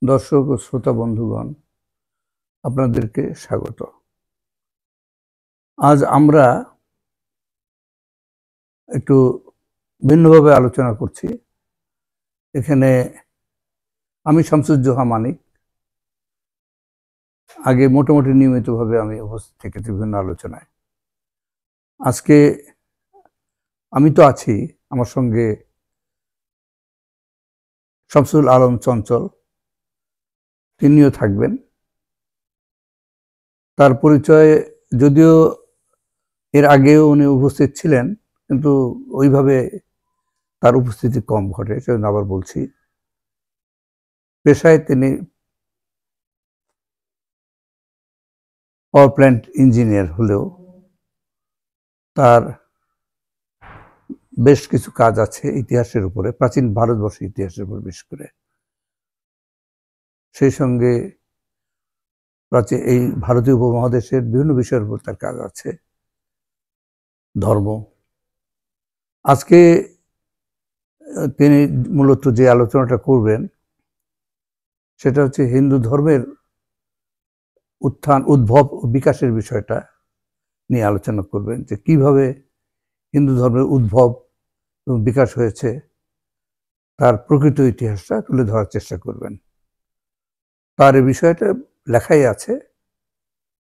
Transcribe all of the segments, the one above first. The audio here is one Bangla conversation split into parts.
দর্শক ও শ্রোতা বন্ধুগণ, আপনাদেরকে স্বাগত। আজ আমরা একটু ভিন্নভাবে আলোচনা করছি। এখানে আমি শামসুজ্জোহা মানিক। আগে মোটামুটি নিয়মিতভাবে আমি উপস্থিত থেকেছি বিভিন্ন আলোচনায়। আজকে আমি তো আছি, আমার সঙ্গে শামসুল আলম চঞ্চল, তিনিও থাকবেন। তার পরিচয় যদিও এর আগেও উনি উপস্থিত ছিলেন, কিন্তু ওইভাবে তার উপস্থিতি কম ঘটে, সেজন্য আবার বলছি। পেশায় তিনি পাওয়ার প্ল্যান্ট ইঞ্জিনিয়ার হলেও তার বেশ কিছু কাজ আছে ইতিহাসের উপরে, প্রাচীন ভারতবর্ষের ইতিহাসের উপর বিশেষ করে। সেই সঙ্গে এই ভারতীয় উপমহাদেশের বিভিন্ন বিষয়ের উপর তার কাজ আছে, ধর্ম। আজকে তিনি মূলত যে আলোচনাটা করবেন সেটা হচ্ছে হিন্দু ধর্মের উত্থান, উদ্ভব ও বিকাশের বিষয়টা নিয়ে আলোচনা করবেন, যে কিভাবে হিন্দু ধর্মের উদ্ভব এবং বিকাশ হয়েছে তার প্রকৃত ইতিহাসটা তুলে ধরার চেষ্টা করবেন। তার এই বিষয়টা লেখাই আছে,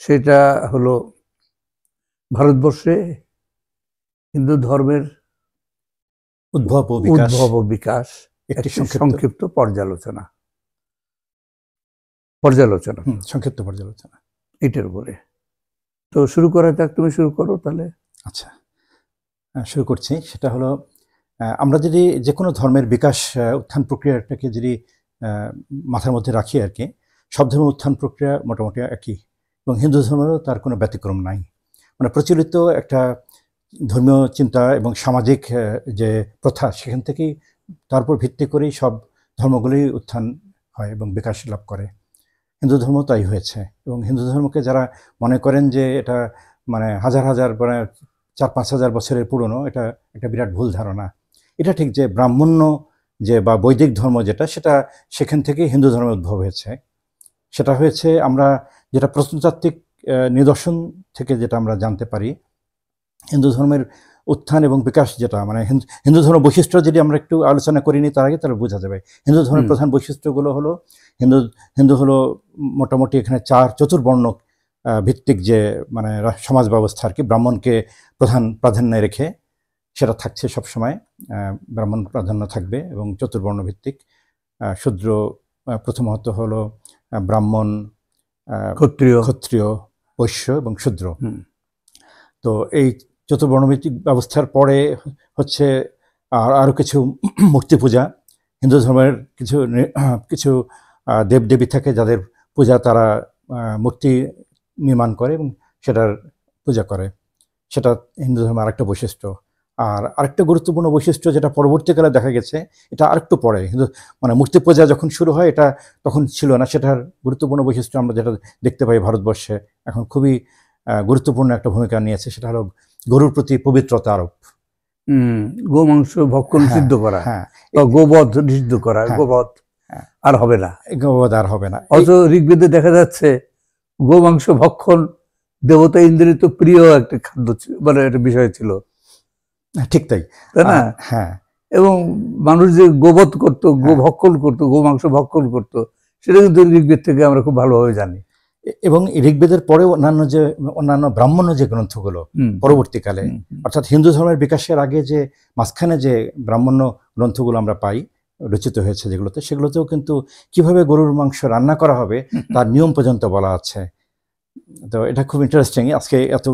সেটা হলো ভারতবর্ষে হিন্দু ধর্মের উদ্ভব ও বিকাশ একটি সংক্ষিপ্ত সংক্ষিপ্ত পর্যালোচনা এটার উপরে। তো শুরু করা যাক, তুমি শুরু করো তাহলে। আচ্ছা, শুরু করছি। সেটা হলো, আমরা যদি যে কোনো ধর্মের বিকাশ উত্থান প্রক্রিয়াটাকে যদি মাথার মধ্যে রাখি আর কি, সব ধর্মের উত্থান প্রক্রিয়া মোটামুটি একই, এবং হিন্দু ধর্মেরও তার কোনো ব্যতিক্রম নাই। মানে প্রচলিত একটা ধর্মীয় চিন্তা এবং সামাজিক যে প্রথা, সেখান থেকেই তারপর ভিত্তি করেই সব ধর্মগুলোই উত্থান হয় এবং বিকাশ লাভ করে। হিন্দু ধর্ম তাই হয়েছে। এবং হিন্দু ধর্মকে যারা মনে করেন যে এটা মানে হাজার হাজার, মানে 4-5 হাজার বছরের পুরনো, এটা একটা বিরাট ভুল ধারণা। এটা ঠিক যে ব্রাহ্মণ্য যে বা বৈদিক ধর্ম যেটা, সেটা সেখান থেকেই হিন্দু ধর্মের উদ্ভব হয়েছে। সেটা হয়েছে আমরা যেটা প্রত্নতাত্ত্বিক নিদর্শন থেকে যেটা আমরা জানতে পারি, হিন্দু ধর্মের উত্থান এবং বিকাশ যেটা, মানে হিন্দু ধর্ম বৈশিষ্ট্য যদি আমরা একটু আলোচনা করিনি তার আগে, তাহলে বোঝা যাবে। হিন্দু ধর্মের প্রধান বৈশিষ্ট্যগুলো হলো, হিন্দু হলো মোটামুটি এখানে চতুর্বর্ণ ভিত্তিক যে মানে সমাজ ব্যবস্থা আর কি, ব্রাহ্মণকে প্রাধান্য রেখে সেটা থাকছে সবসময়। ব্রাহ্মণ প্রাধান্য থাকবে এবং চতুর্বর্ণ ভিত্তিক। শূদ্র প্রথমত হলো ব্রাহ্মণ, ক্ষত্রিয়, বৈশ্য এবং শূদ্র। তো এই চতুর্বর্ণভিত্তিক ব্যবস্থার পরে হচ্ছে আরও কিছু মূর্তি পূজা। হিন্দু ধর্মের কিছু দেবদেবী থাকে যাদের পূজা তারা মূর্তি নির্মাণ করে এবং সেটার পূজা করে। সেটা হিন্দু ধর্মের আরেকটা বৈশিষ্ট্য। আর আরেকটা গুরুত্বপূর্ণ বৈশিষ্ট্য যেটা পরবর্তীকালে দেখা গেছে, এটা আরেকটু পরে হিন্দু মানে মূর্তি পূজা যখন শুরু হয়, এটা তখন ছিল না। সেটার গুরুত্বপূর্ণ বৈশিষ্ট্য আমরা যেটা দেখতে পাই ভারতবর্ষে এখন খুবই গুরুত্বপূর্ণ একটা ভূমিকা নিয়েছে, সেটা হলো গরুর প্রতি পবিত্রতা আরোপ। গোমাংস ভক্ষণ নিষিদ্ধ করা, গোবধ নিষিদ্ধ করা, গোবধ আর হবে না। অথচ ঋগ্বেদে দেখা যাচ্ছে গোমাংস ভক্ষণ দেবতা ইন্দ্রের তো প্রিয় একটা খাদ্য, মানে একটা বিষয় ছিল। ঠিক তাই না? হ্যাঁ। এবং মানুষ যে গোবধ করতো, ভক্ষণ করতো, গোমাংস ভক্ষণ করতো, সেটা কিন্তু ঋগ্বেদ থেকে আমরা খুব ভালোভাবে জানি। এবং ঋগ্বেদের পরে অন্যান্য ব্রাহ্মণ্য যে গ্রন্থগুলো পরবর্তীকালে, অর্থাৎ হিন্দু ধর্মের বিকাশের আগে যে মাঝখানে যে ব্রাহ্মণ্য গ্রন্থগুলো আমরা পাই রচিত হয়েছে সেগুলোতেও কিন্তু কিভাবে গরুর মাংস রান্না করা হবে তার নিয়ম পর্যন্ত বলা আছে। তো এটা খুব ইন্টারেস্টিং। আজকে এত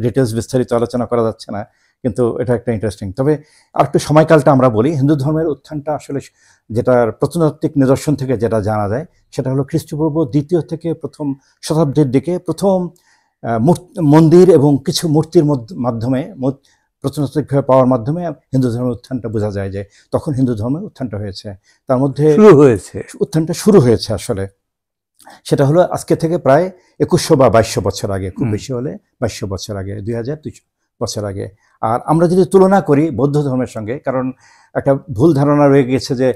ডিটেলস বিস্তারিত আলোচনা করা যাচ্ছে না, কিন্তু এটা একটা ইন্টারেস্টিং। তবে আর একটু সময়কালটা আমরা বলি। হিন্দু ধর্মের উত্থানটা আসলে যেটার প্রত্নতাত্ত্বিক নিদর্শন থেকে যেটা জানা যায়, সেটা হলো খ্রিস্টপূর্ব 2য় থেকে 1ম শতাব্দীর দিকে প্রথম মন্দির এবং কিছু মূর্তির মাধ্যমে, প্রত্নতাত্ত্বিকভাবে পাওয়ার মাধ্যমে হিন্দু ধর্মের উত্থানটা বোঝা যায় যে তখন হিন্দু ধর্মের উত্থানটা হয়েছে। তার মধ্যে উত্থানটা শুরু হয়েছে আসলে, সেটা হলো আজকে থেকে প্রায় 2100 বা 2200 বছর আগে, খুব বেশি হলে 2200 বছর আগে, 2200 বছর আগে। আর আমরা যদি তুলনা করি বৌদ্ধ ধর্মের সঙ্গে, কারণ একটা ভুল ধারণা রয়ে গেছে যে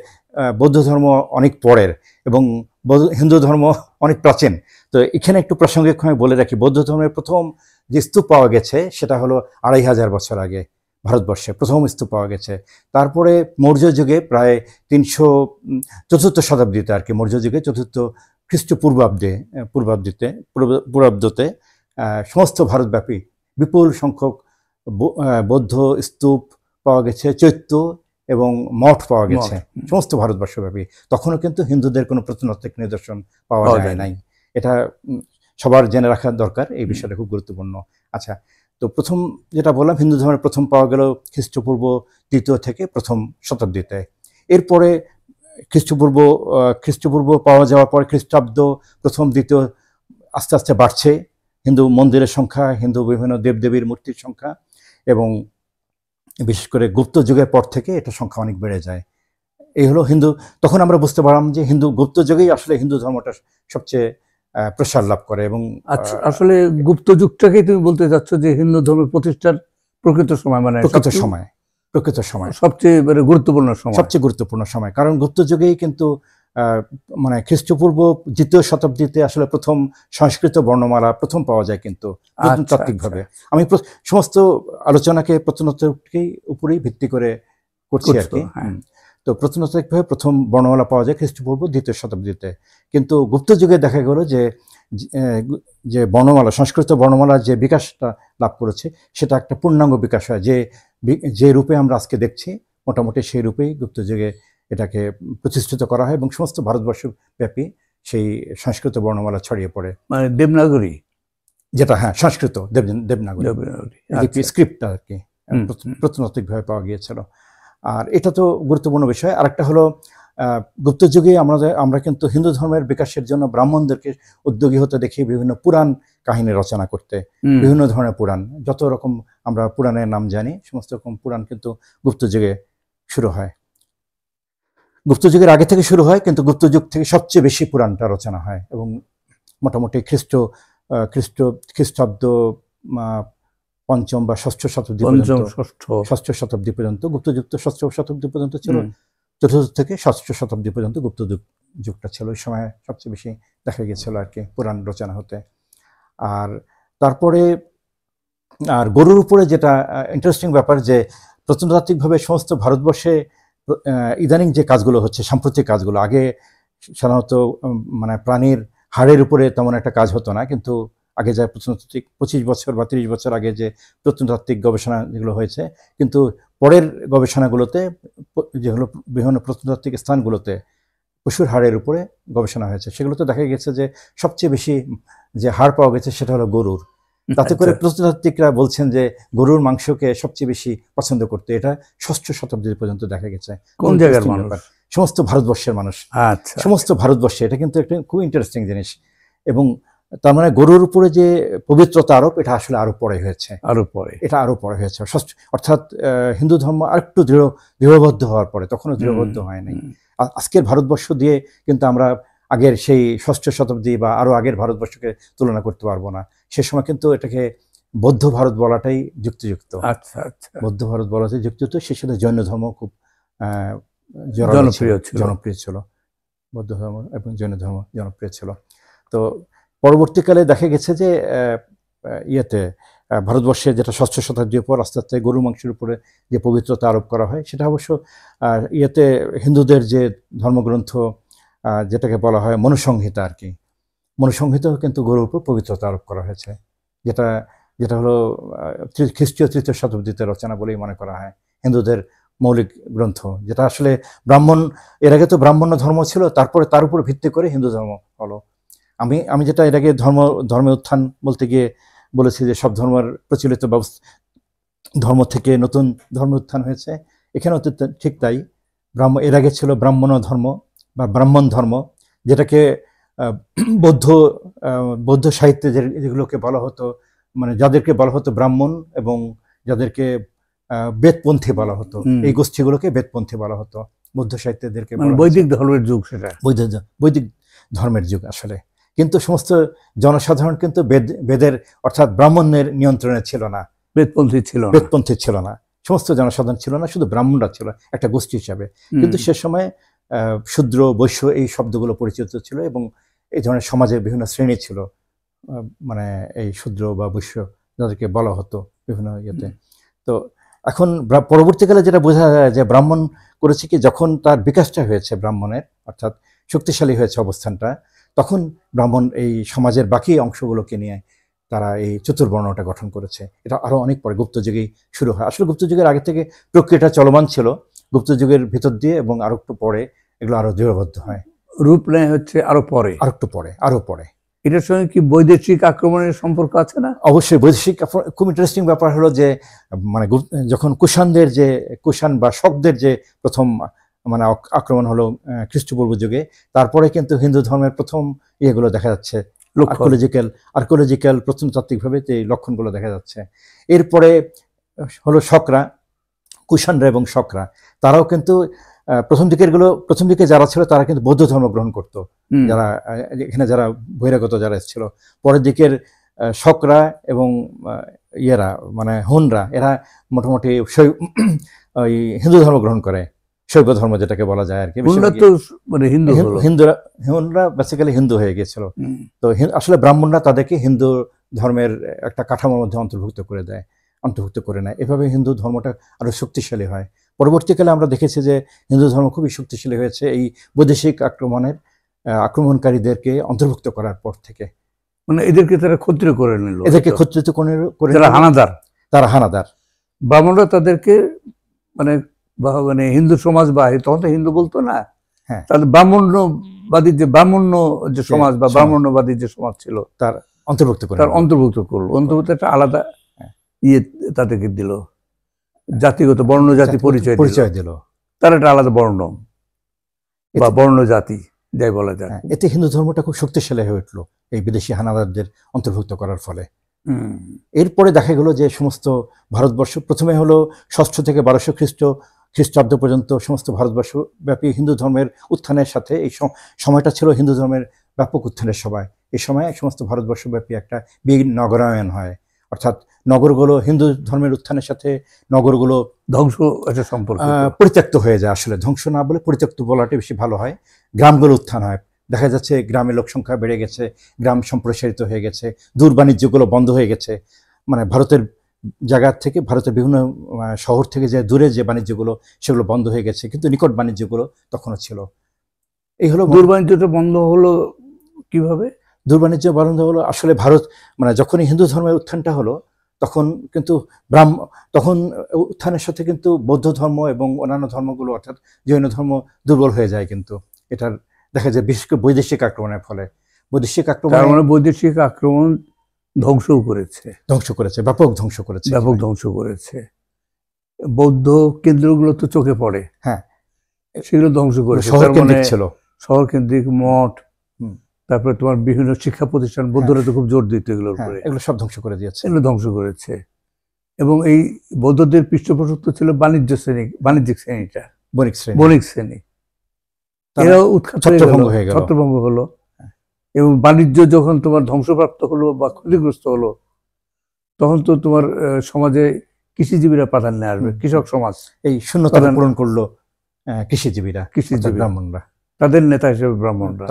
বৌদ্ধ ধর্ম অনেক পরের এবং হিন্দু ধর্ম অনেক প্রাচীন। তো এখানে একটু প্রাসঙ্গিক আমি বলে রাখি, বৌদ্ধ ধর্মের প্রথম যে স্তূপ পাওয়া গেছে সেটা হলো 2500 বছর আগে ভারতবর্ষে প্রথম স্তূপ পাওয়া গেছে। তারপরে মৌর্য যুগে প্রায় 304 শতাব্দীতে আর কি, মৌর্য যুগে 4th পূর্বাব্দতে সমস্ত ভারতব্যাপী বিপুল সংখ্যক বৌদ্ধ স্তূপ পাওয়া গেছে, চৈত্য এবং মঠ পাওয়া গেছে সমস্ত ভারতবর্ষব্যাপী। তখনও কিন্তু হিন্দুদের কোনো প্রত্নতাত্ত্বিক নিদর্শন পাওয়া যায় নাই। এটা সবার জেনে রাখা দরকার, এই বিষয়টা খুব গুরুত্বপূর্ণ। আচ্ছা, তো প্রথম যেটা বললাম, হিন্দু ধর্মের প্রথম পাওয়া গেল খ্রিস্টপূর্ব 2য় থেকে 1ম শতাব্দীতে। এরপরে খ্রিস্টপূর্ব পাওয়া যাওয়ার পর খ্রিস্টাব্দ 1ম 2য় আস্তে আস্তে বাড়ছে হিন্দু মন্দিরের সংখ্যা, হিন্দু বিভিন্ন দেবদেবীর মূর্তির সংখ্যা, এবং বিশেষ করে গুপ্ত যুগের পর থেকে এটা সংখ্যা অনেক বেড়ে যায়। এই হলো হিন্দু। তখন আমরা বুঝতে পারলাম যে গুপ্ত যুগেই আসলে হিন্দু ধর্মটা সবচেয়ে প্রসার লাভ করে। এবং আসলে গুপ্ত যুগটাকেই তুমি বলতে চাচ্ছ যে হিন্দু ধর্মের প্রতিষ্ঠার প্রকৃত সময়, মানে প্রকৃত সময় সবচেয়ে গুরুত্বপূর্ণ সময়। কারণ গুপ্ত যুগেই কিন্তু মানে খ্রিস্টপূর্ব 2য় শতাব্দীতে আসলে প্রথম সংস্কৃত বর্ণমালা প্রথম পাওয়া যায় কিন্তু প্রত্নতাত্ত্বিকভাবে। আমি সমস্ত আলোচনাকে প্রত্নতাত্ত্বিক উপরেই ভিত্তি করে করছি আর কি। তো প্রত্নতাত্ত্বিকভাবে প্রথম বর্ণমালা পাওয়া যায় খ্রিস্টপূর্ব 2য় শতাব্দীতে। কিন্তু গুপ্ত যুগে দেখা গেল যে বর্ণমালা, সংস্কৃত বর্ণমালার যে বিকাশটা লাভ করেছে সেটা একটা পূর্ণাঙ্গ বিকাশ হয়, যে রূপে আমরা আজকে দেখছি মোটামুটি সেই রূপেই গুপ্ত যুগে এটাকে প্রতিষ্ঠিত করা হয় এবং সমস্ত ভারতবর্ষ ব্যাপী সেই সংস্কৃত বর্ণমালা ছড়িয়ে পড়ে। মানে দেবনাগরী, যেটা সংস্কৃত দেবনাগরী স্ক্রিপ্টটা আর কি প্রত্নতাত্ত্বিকভাবে পাওয়া গিয়েছিল। আর এটা তো গুরুত্বপূর্ণ বিষয়। আরেকটা হলো গুপ্ত যুগে আমরা কিন্তু হিন্দু ধর্মের বিকাশের জন্য ব্রাহ্মণদেরকে উদ্যোগী হতে দেখি বিভিন্ন পুরাণ কাহিনী রচনা করতে। বিভিন্ন ধরনের পুরাণ, যত রকম আমরা পুরাণের নাম জানি সমস্ত রকম পুরাণ কিন্তু গুপ্ত যুগে শুরু হয়। গুপ্ত যুগের আগে থেকে শুরু হয়, কিন্তু গুপ্ত যুগ থেকে সবচেয়ে বেশি পুরাণটা রচনা হয় এবং মোটামুটি খ্রিস্টাব্দ 5ম বা 6ষ্ঠ শতাব্দী পর্যন্ত গুপ্ত যুগ তো 6ষ্ঠ শতাব্দী পর্যন্ত ছিল। 4th থেকে 6ষ্ঠ শতাব্দী পর্যন্ত গুপ্ত যুগটা ছিল। ওই সময় সবচেয়ে বেশি দেখা গিয়েছিল আর কি পুরাণ রচনা হতে। আর তারপরে গরুর উপরে যেটা ইন্টারেস্টিং ব্যাপার, যে প্রত্নতাত্ত্বিকভাবে সমস্ত ভারতবর্ষে ইদানিং যে কাজগুলো হচ্ছে, সাম্প্রতিক কাজগুলো, আগে সাধারণত মানে প্রাণীর হাড়ের উপরে তেমন একটা কাজ হতো না, কিন্তু আগে যা প্রত্নতাত্ত্বিক 25 বছর বা 30 বছর আগে যে প্রত্নতাত্ত্বিক গবেষণা যেগুলো হয়েছে, কিন্তু পরের গবেষণাগুলোতে যেগুলো বিভিন্ন প্রত্নতাত্ত্বিক স্থানগুলোতে পশুর হাড়ের উপরে গবেষণা হয়েছে, সেগুলোতে দেখা গেছে যে সবচেয়ে বেশি যে হাড় পাওয়া গেছে সেটা হলো গরুর। তাতে করে প্রত্নতাত্ত্বিকরা বলছেন যে গরুর মাংসকে সবচেয়ে বেশি পছন্দ করতে। এটা 6ষ্ঠ শতাব্দী পর্যন্ত দেখা গেছে। কোন জায়গার মানুষ? সমস্ত ভারতবর্ষের মানুষ। আচ্ছা, সমস্ত ভারতবর্ষে। এটা কিন্তু একটা খুব ইন্টারেস্টিং জিনিস। এবং তার মানে গরুর উপরে যে পবিত্রতা আরোপ, এটা আসলে আরো পরে হয়েছে। এটা আরো পরে হয়েছে, অর্থাৎ হিন্দু ধর্ম আরেকটু দৃঢ়বদ্ধ হওয়ার পরে, তখনও দৃঢ়বদ্ধ হয় নাই। আজকের ভারতবর্ষ দিয়ে কিন্তু আমরা আগের সেই 6ষ্ঠ শতাব্দী বা আরো আগের ভারতবর্ষকে তুলনা করতে পারবো না। সে সময় কিন্তু এটাকে বৌদ্ধ ভারত বলাটাই যুক্তিযুক্ত। আচ্ছা, বৌদ্ধ ভারত বলাটাই যুক্তিযুক্ত। সে সাথে জৈন ধর্ম খুব জনপ্রিয় ছিল। বৌদ্ধ ধর্ম এবং জৈন ধর্ম জনপ্রিয় ছিল। তো পরবর্তীকালে দেখা গেছে যে ভারতবর্ষে যেটা 6ষ্ঠ শতাব্দীর পর আস্তে আস্তে গরু মাংসের উপরে যে পবিত্রতা আরোপ করা হয়, সেটা অবশ্য হিন্দুদের যে ধর্মগ্রন্থ যেটাকে বলা হয় মনুসংহিতা আর কি, মনুসংহিতাও কিন্তু গরুর উপর পবিত্রতা আরোপ করা হয়েছে, যেটা হলো খ্রিস্টীয় 3য় শতাব্দীতে রচনা বলেই মনে করা হয়। হিন্দুদের মৌলিক গ্রন্থ, যেটা আসলে এর আগে তো ব্রাহ্মণ্য ধর্ম ছিল, তারপরে তার উপর ভিত্তি করে হিন্দু ধর্ম হলো। আমি যেটা এর আগে ধর্মের উত্থান বলতে গিয়ে বলেছি যে সব ধর্মের প্রচলিত ধর্ম থেকে নতুন ধর্মের উত্থান হয়েছে, এখানেও ঠিক তাই। এর আগে ছিল ব্রাহ্মণ ধর্ম বা ব্রাহ্মণ ধর্ম, যেটাকে বৌদ্ধ সাহিত্যে যেগুলোকে বলা হতো, মানে যাদেরকে বলা হতো ব্রাহ্মণ এবং যাদেরকে বেদপন্থী বলা হতো, এই গোষ্ঠীগুলোকে বেদপন্থী বলা হতো। বৌদ্ধ সাহিত্যেদেরকে বৈদিক ধর্মের যুগ, সেটা বৈদিক ধর্মের যুগ আসলে। কিন্তু সমস্ত জনসাধারণ কিন্তু বেদের অর্থাৎ ব্রাহ্মণের নিয়ন্ত্রণে ছিল না, বেদপন্থী ছিল না। সমস্ত জনসাধারণ ছিল না, শুধু ব্রাহ্মণরা ছিল একটা গোষ্ঠী হিসাবে। কিন্তু সে সময় শূদ্র বৈশ্য এই শব্দগুলো পরিচিত ছিল, এবং এই ধরনের সমাজের বিভিন্ন শ্রেণী ছিল, মানে এই শূদ্র বা বৈশ্য যাদেরকে বলা হতো বিভিন্ন ইয়েতে। তো এখন পরবর্তীকালে যেটা বোঝা যায় যে ব্রাহ্মণ করেছে কি, যখন তার বিকাশটা হয়েছে ব্রাহ্মণের, অর্থাৎ শক্তিশালী হয়েছে অবস্থানটা, তখন ব্রাহ্মণ এই সমাজের বাকি অংশগুলোকে নিয়ে তারা এই চতুর্বর্ণটা গঠন করেছে। এটা আরো অনেক পরে গুপ্ত যুগেই শুরু হয়। আসলে গুপ্ত যুগের আগে থেকে প্রক্রিয়াটা চলমান ছিল, গুপ্ত যুগের ভিতর দিয়ে এবং আরো একটু পরে এগুলো আরো দৃঢ়বদ্ধ হয়। রূপ নেয় হচ্ছে আরো পরে, আরো একটু পরে, আরো পরে। এটার সঙ্গে কি বৈদেশিক আক্রমণের সম্পর্ক আছে না? অবশ্যই বৈদেশিক। খুব ইন্টারেস্টিং ব্যাপার হলো যে মানে যখন কুষাণদের যে কুষাণ বা শকদের যে প্রথম মানে আক্রমণ হলো খ্রিস্টপূর্ব যুগে, তারপরে কিন্তু হিন্দু ধর্মের প্রথম ইয়েগুলো দেখা যাচ্ছে, আর্কোলজিক্যাল প্রত্নতাত্ত্বিকভাবে যে লক্ষণগুলো দেখা যাচ্ছে। এরপরে হলো শকরা, কুষাণরা এবং শকরা, তারাও কিন্তু প্রথম দিকে যারা ছিল তারা কিন্তু বৌদ্ধ ধর্ম গ্রহণ করতো, যারা এখানে যারা বহিরাগত যারা এসেছিল। পরের দিকের শকরা এবং ইয়েরা মানে হুনরা, এরা মোটামুটি ওই হিন্দু ধর্ম গ্রহণ করে, শৈব ধর্ম যেটাকে বলা যায় আর কি। হুনরা বেসিক্যালি হিন্দু হয়ে গিয়েছিল। তো আসলে ব্রাহ্মণরা তাদেরকে হিন্দু ধর্মের একটা কাঠামোর মধ্যে অন্তর্ভুক্ত করে নেয়। এভাবে হিন্দু ধর্মটা আরো শক্তিশালী হয়। পরবর্তীকালে আমরা দেখেছি যে হিন্দু ধর্ম খুবই শক্তিশালী হয়েছে এই বৈদেশিক আক্রমণকারীদেরকে অন্তর্ভুক্ত করার পর থেকে। মানে এদেরকে তারা ক্ষত্রিয় করে নিল, এদেরকে ক্ষত্রিত করে তারা হানাদার। ব্রাহ্মণরা তাদেরকে মানে হিন্দু সমাজ বা তখন তো হিন্দু বলতো না, তাহলে ব্রাহ্মণ্যবাদী যে সমাজ বা ব্রাহ্মণ্যবাদী যে সমাজ ছিল তার অন্তর্ভুক্ত করলো। অন্তর্ভুক্ত একটা আলাদা ইয়ে তাদেরকে দিল, জাতিগত বর্ণ জাতি পরিচয় দিল। তার একটা আলাদা বর্ণ বা বর্ণ জাতি যাই বলা যায়। এতে হিন্দু ধর্মটা খুব শক্তিশালী হয়ে উঠলো এই বিদেশি হানাদারদের অন্তর্ভুক্ত করার ফলে। এরপরে দেখা গেল যে সমস্ত ভারতবর্ষ, প্রথমে হলো 600 থেকে 1200 খ্রিস্টাব্দ পর্যন্ত সমস্ত ভারতবর্ষ ব্যাপী হিন্দু ধর্মের উত্থানের সাথে এই সময়টা ছিল হিন্দু ধর্মের ব্যাপক উত্থানের সময়। এই সময় সমস্ত ভারতবর্ষ ব্যাপী একটা নগরায়ন হয়, অর্থাৎ নগরগুলো হিন্দু ধর্মের উত্থানের সাথে নগরগুলো পরিত্যক্ত হয়ে যায়। আসলে ধ্বংস না বলে পরিত্যক্ত বলাটা বেশি ভালো হয়। গ্রামগুলো উত্থান হয়, দেখা যাচ্ছে গ্রামের লোক সংখ্যা বেড়ে গেছে, গ্রাম সম্প্রসারিত হয়ে গেছে, দূর বাণিজ্যগুলো বন্ধ হয়ে গেছে। মানে ভারতের জায়গা থেকে, ভারতের বিভিন্ন শহর থেকে যে দূরে যে বাণিজ্যগুলো সেগুলো বন্ধ হয়ে গেছে, কিন্তু নিকট বাণিজ্যগুলো তখনও ছিল। এই হলো দূর বাণিজ্যটা বন্ধ হলো কিভাবে? দূর বাণিজ্য বন্ধ হলো আসলে ভারত মানে যখনই হিন্দু ধর্মের উত্থানটা হলো তখন কিন্তু তখন উত্থানের সাথে কিন্তু বৌদ্ধ ধর্ম এবং অন্যান্য ধর্মগুলো অর্থাৎ জৈন ধর্ম দুর্বল হয়ে যায়। কিন্তু এটার দেখা যায় বিশেষ করে বৈদেশিক আক্রমণের ফলে। বৈদেশিক আক্রমণ ধ্বংস করেছে, ব্যাপক ধ্বংস করেছে। বৌদ্ধ কেন্দ্রগুলো তো চোখে পড়ে, সেগুলো ধ্বংস করেছে। শহর কেন্দ্রিক মঠ, তারপরে তোমার বিভিন্ন শিক্ষা প্রতিষ্ঠান, বৌদ্ধরা তো খুব জোর দিত এগুলোর উপরে, এগুলো সব ধ্বংস করে দিয়েছে, এগুলো ধ্বংস করেছে। এবং এই বৌদ্ধদের পৃষ্ঠপোষক ছিল বাণিজ্যিক শ্রেণীটা, বণিক শ্রেণী। এরাও ছত্রভঙ্গ হলো এবং বাণিজ্য যখন তোমার ধ্বংসপ্রাপ্ত হলো বা ক্ষতিগ্রস্ত হলো, তখন তো তোমার সমাজে কৃষিজীবীরা প্রাধান্যে আসবে। কৃষক সমাজ এই শূন্যতা পূরণ করলো কৃষিজীবীরা, ব্রাহ্মণরা, তাদের নেতা হিসেবে ব্রাহ্মণরা,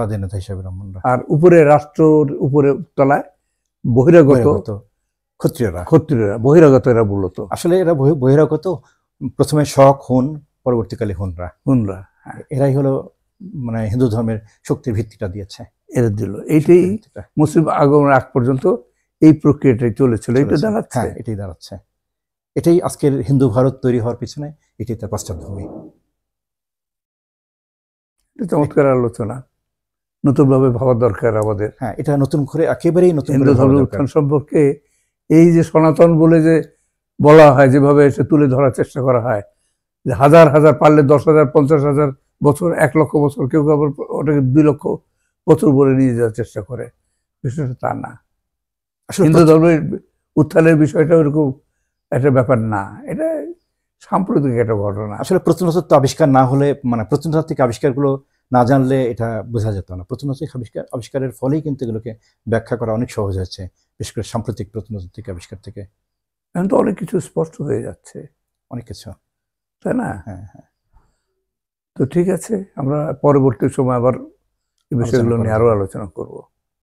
আর উপরে রাষ্ট্রের উপরে তলায় বহিরাগত ক্ষত্রিয়রা, বহিরাগত এরা মূলত। আসলে এরা বহিরাগত, প্রথমে শক, হুন, পরবর্তীকালে হুনরা। এরাই হলো মানে হিন্দু ধর্মের শক্তির ভিত্তিটা দিয়েছে, এরা দিল। এইটাই মুসলিম আগমনের আগ পর্যন্ত এই প্রক্রিয়াটাই চলেছিল। এটাই দাঁড়াচ্ছে, এটাই আজকের হিন্দু ভারত তৈরি হওয়ার পিছনে এটাই তার পশ্চাৎভূমি। চমৎকার আলোচনা, নতুন ভাবে ভাবা দরকার আমাদের। এটা নতুন করে একেবারেই নতুন হিন্দু ধর্মের উত্থান সম্পর্কে এই যে সনাতন বলে যে বলা হয়, যেভাবে এসে তুলে ধরার চেষ্টা করা হয়, যে হাজার হাজার, পারলে 10,000, 50,000 বছর, 1 লক্ষ বছর, কেউ আবার ওটাকে 2 লক্ষ বছর বলে নিয়ে যাওয়ার চেষ্টা করে। বিষয়টা তা না। হিন্দু ধর্মের উত্থানের বিষয়টা ওরকম একটা ব্যাপার না, এটা সাম্প্রতিক একটা ঘটনা। আসলে প্রত্নতত্ত্ব আবিষ্কার না হলে, মানে প্রত্নতাত্ত্বিক আবিষ্কারগুলো না জানলে এটা বোঝা যেত না। প্রত্নতাত্ত্বিক আবিষ্কারের ফলেই কিন্তু এগুলোকে ব্যাখ্যা করা অনেক সহজ হয়েছে, বিশেষ করে সাম্প্রতিক প্রত্নতাত্ত্বিক আবিষ্কার থেকে। এখন তো অনেক কিছু স্পষ্ট হয়ে যাচ্ছে, অনেক কিছু, তাই না? তো ঠিক আছে, আমরা পরবর্তী সময় আবার এই বিষয়গুলো নিয়ে আরো আলোচনা করব।